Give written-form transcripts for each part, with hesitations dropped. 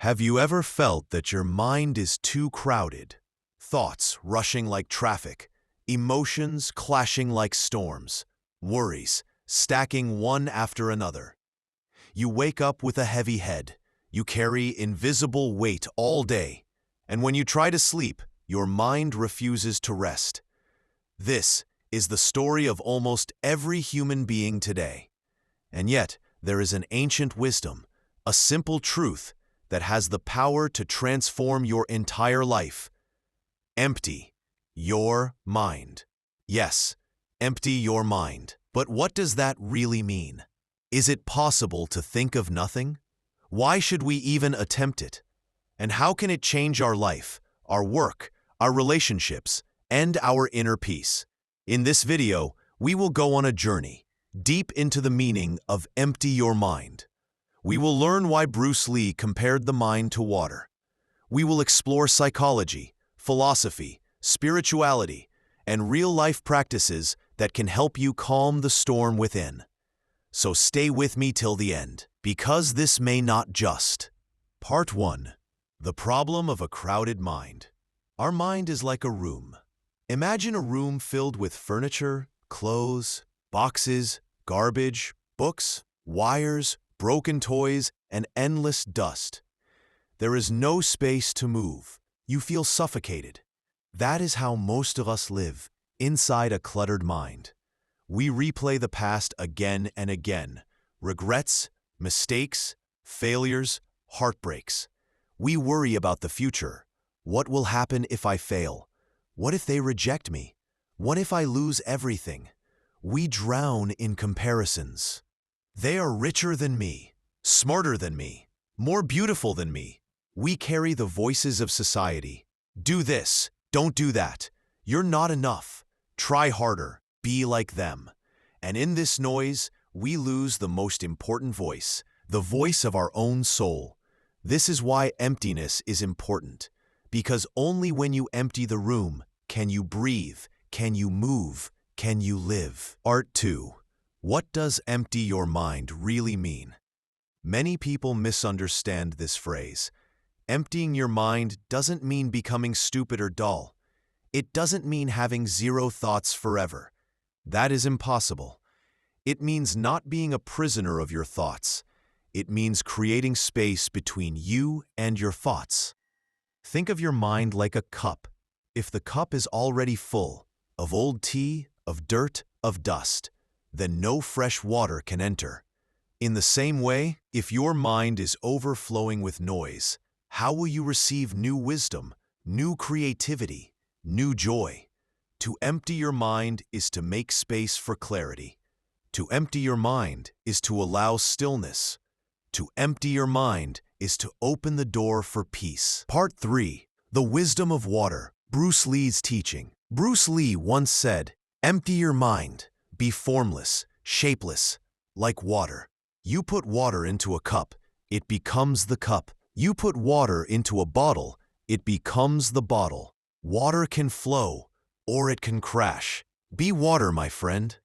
Have you ever felt that your mind is too crowded? Thoughts rushing like traffic, emotions clashing like storms, worries stacking one after another. You wake up with a heavy head, you carry invisible weight all day, and when you try to sleep, your mind refuses to rest. This is the story of almost every human being today. And yet, there is an ancient wisdom, a simple truth that has the power to transform your entire life. Empty your mind. Yes, empty your mind. But what does that really mean? Is it possible to think of nothing? Why should we even attempt it? And how can it change our life, our work, our relationships, and our inner peace? In this video, we will go on a journey deep into the meaning of empty your mind. We will learn why Bruce Lee compared the mind to water. We will explore psychology, philosophy, spirituality, and real-life practices that can help you calm the storm within. So stay with me till the end, because this may not just. Part 1. The problem of a crowded mind. Our mind is like a room. Imagine a room filled with furniture, clothes, boxes, garbage, books, wires, broken toys, and endless dust. There is no space to move. You feel suffocated. That is how most of us live, inside a cluttered mind. We replay the past again and again. Regrets, mistakes, failures, heartbreaks. We worry about the future. What will happen if I fail? What if they reject me? What if I lose everything? We drown in comparisons. They are richer than me, smarter than me, more beautiful than me. We carry the voices of society. Do this, don't do that. You're not enough. Try harder, be like them. And in this noise, we lose the most important voice, the voice of our own soul. This is why emptiness is important, because only when you empty the room can you breathe, can you move, can you live. Part 2. What does empty your mind really mean? Many people misunderstand this phrase. Emptying your mind doesn't mean becoming stupid or dull. It doesn't mean having zero thoughts forever. That is impossible. It means not being a prisoner of your thoughts. It means creating space between you and your thoughts. Think of your mind like a cup. If the cup is already full of old tea, of dirt, of dust, then no fresh water can enter. In the same way, if your mind is overflowing with noise, how will you receive new wisdom, new creativity, new joy? To empty your mind is to make space for clarity. To empty your mind is to allow stillness. To empty your mind is to open the door for peace. Part 3. The wisdom of water. Bruce Lee's teaching. Bruce Lee once said, "Empty your mind. Be formless, shapeless, like water. You put water into a cup, it becomes the cup. You put water into a bottle, it becomes the bottle. Water can flow, or it can crash. Be water, my friend."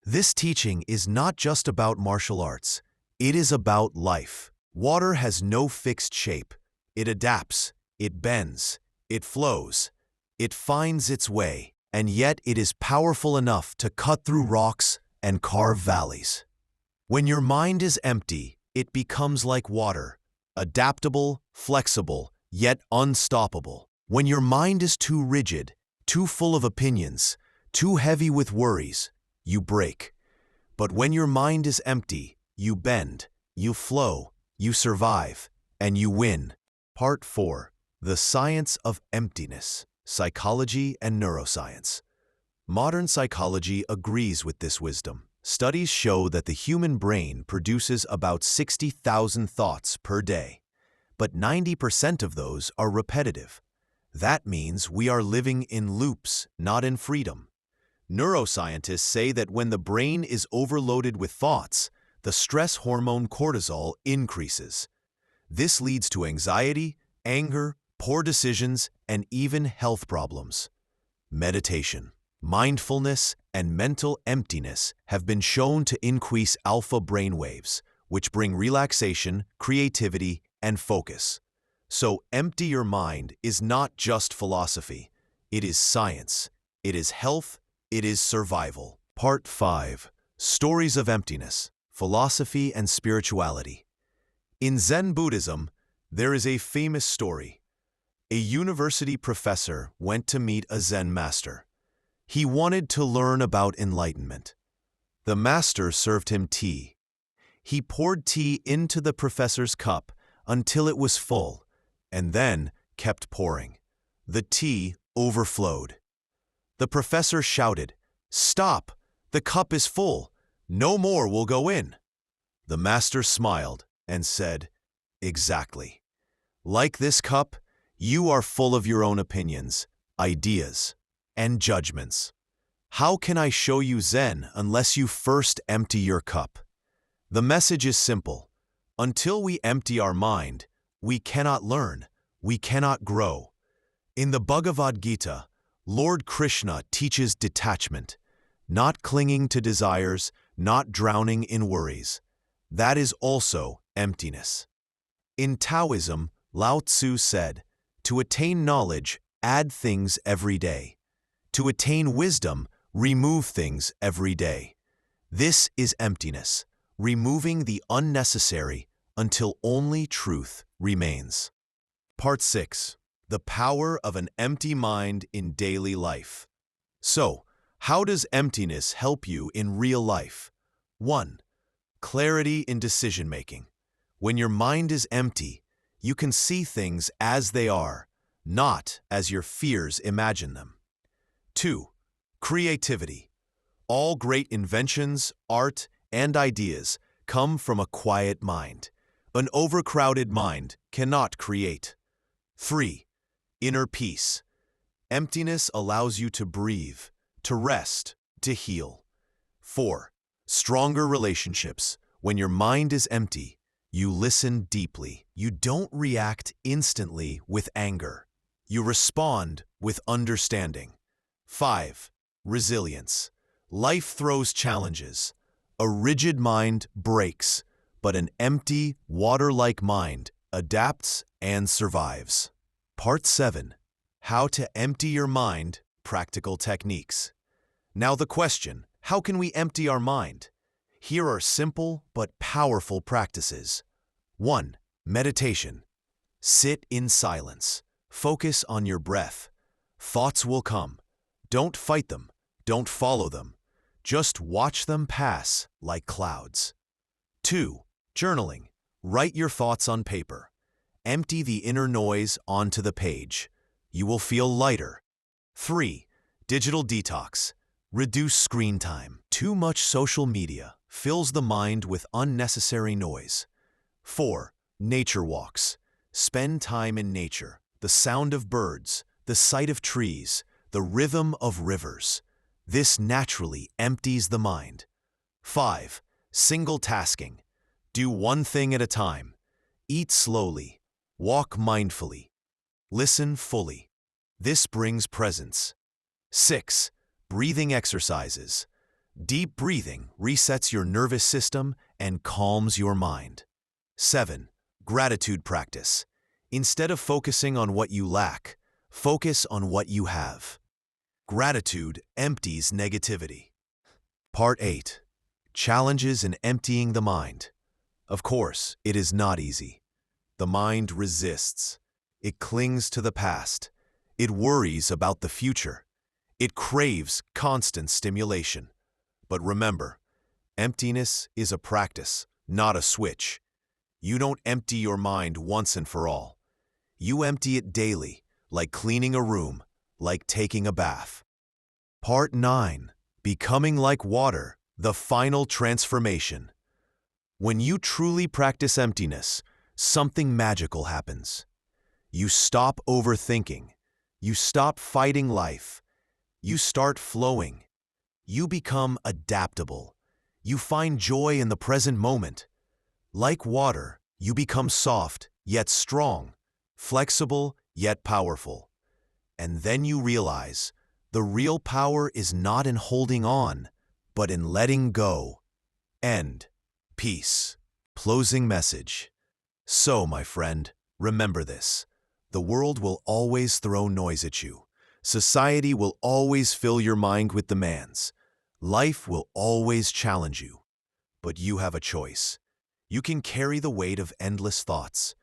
This teaching is not just about martial arts. It is about life. Water has no fixed shape. It adapts, it bends, it flows, it finds its way, and yet it is powerful enough to cut through rocks and carve valleys. When your mind is empty, it becomes like water, adaptable, flexible, yet unstoppable. When your mind is too rigid, too full of opinions, too heavy with worries, you break. But when your mind is empty, you bend, you flow, you survive, and you win. Part 4. The science of emptiness. Psychology and neuroscience. Modern psychology agrees with this wisdom. Studies show that the human brain produces about 60,000 thoughts per day, but 90% of those are repetitive. That means we are living in loops, not in freedom. Neuroscientists say that when the brain is overloaded with thoughts, the stress hormone cortisol increases. This leads to anxiety, anger, poor decisions, and even health problems. Meditation, mindfulness, and mental emptiness have been shown to increase alpha brainwaves, which bring relaxation, creativity, and focus. So empty your mind is not just philosophy. It is science. It is health. It is survival. Part 5. Stories of Emptiness, Philosophy and Spirituality. In Zen Buddhism, there is a famous story. A university professor went to meet a Zen master. He wanted to learn about enlightenment. The master served him tea. He poured tea into the professor's cup until it was full, and then kept pouring. The tea overflowed. The professor shouted, "Stop! The cup is full. No more will go in." The master smiled and said, "Exactly. Like this cup, you are full of your own opinions, ideas, and judgments. How can I show you Zen unless you first empty your cup?" The message is simple. Until we empty our mind, we cannot learn, we cannot grow. In the Bhagavad Gita, Lord Krishna teaches detachment, not clinging to desires, not drowning in worries. That is also emptiness. In Taoism, Lao Tzu said, "To attain knowledge, add things every day. To attain wisdom, remove things every day." This is emptiness, removing the unnecessary until only truth remains. Part 6. The Power of an Empty Mind in Daily Life. So, how does emptiness help you in real life? 1. Clarity in decision-making. When your mind is empty, you can see things as they are, not as your fears imagine them. 2. Creativity. All great inventions, art, and ideas come from a quiet mind. An overcrowded mind cannot create. 3. Inner peace. Emptiness allows you to breathe, to rest, to heal. 4. Stronger relationships. When your mind is empty, you listen deeply. You don't react instantly with anger. You respond with understanding. 5. Resilience. Life throws challenges. A rigid mind breaks, but an empty, water-like mind adapts and survives. Part 7. How to empty your mind, practical techniques. Now the question, how can we empty our mind? Here are simple but powerful practices. 1. Meditation. Sit in silence. Focus on your breath. Thoughts will come. Don't fight them. Don't follow them. Just watch them pass like clouds. 2. Journaling. Write your thoughts on paper. Empty the inner noise onto the page. You will feel lighter. 3. Digital detox. Reduce screen time. Too much social media fills the mind with unnecessary noise. 4. Nature walks. Spend time in nature. The sound of birds, the sight of trees, the rhythm of rivers. This naturally empties the mind. 5. Single tasking. Do one thing at a time. Eat slowly. Walk mindfully. Listen fully. This brings presence. 6. Breathing exercises. Deep breathing resets your nervous system and calms your mind. 7. Gratitude practice. Instead of focusing on what you lack, focus on what you have. Gratitude empties negativity. Part 8. Challenges in emptying the mind. Of course, it is not easy. The mind resists. It clings to the past. It worries about the future. It craves constant stimulation. But remember, emptiness is a practice, not a switch. You don't empty your mind once and for all. You empty it daily, like cleaning a room, like taking a bath. Part 9. Becoming like water, the final transformation. When you truly practice emptiness, something magical happens. You stop overthinking. You stop fighting life. You start flowing. You become adaptable. You find joy in the present moment. Like water, you become soft yet strong, flexible yet powerful. And then you realize the real power is not in holding on, but in letting go. End. Peace. Closing message. So, my friend, remember this. The world will always throw noise at you. Society will always fill your mind with demands. Life will always challenge you. But you have a choice. You can carry the weight of endless thoughts,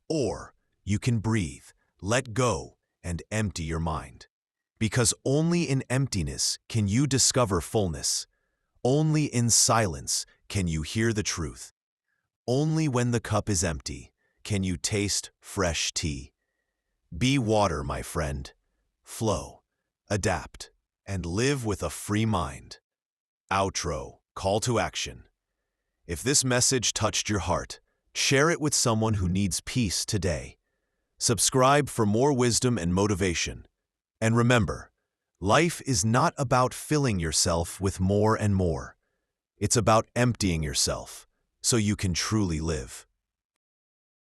or you can breathe, let go, and empty your mind. Because only in emptiness can you discover fullness. Only in silence can you hear the truth. Only when the cup is empty can you taste fresh tea. Be water, my friend. Flow, adapt, and live with a free mind. Outro, call to action. If this message touched your heart, share it with someone who needs peace today. Subscribe for more wisdom and motivation. And remember, life is not about filling yourself with more and more. It's about emptying yourself so you can truly live.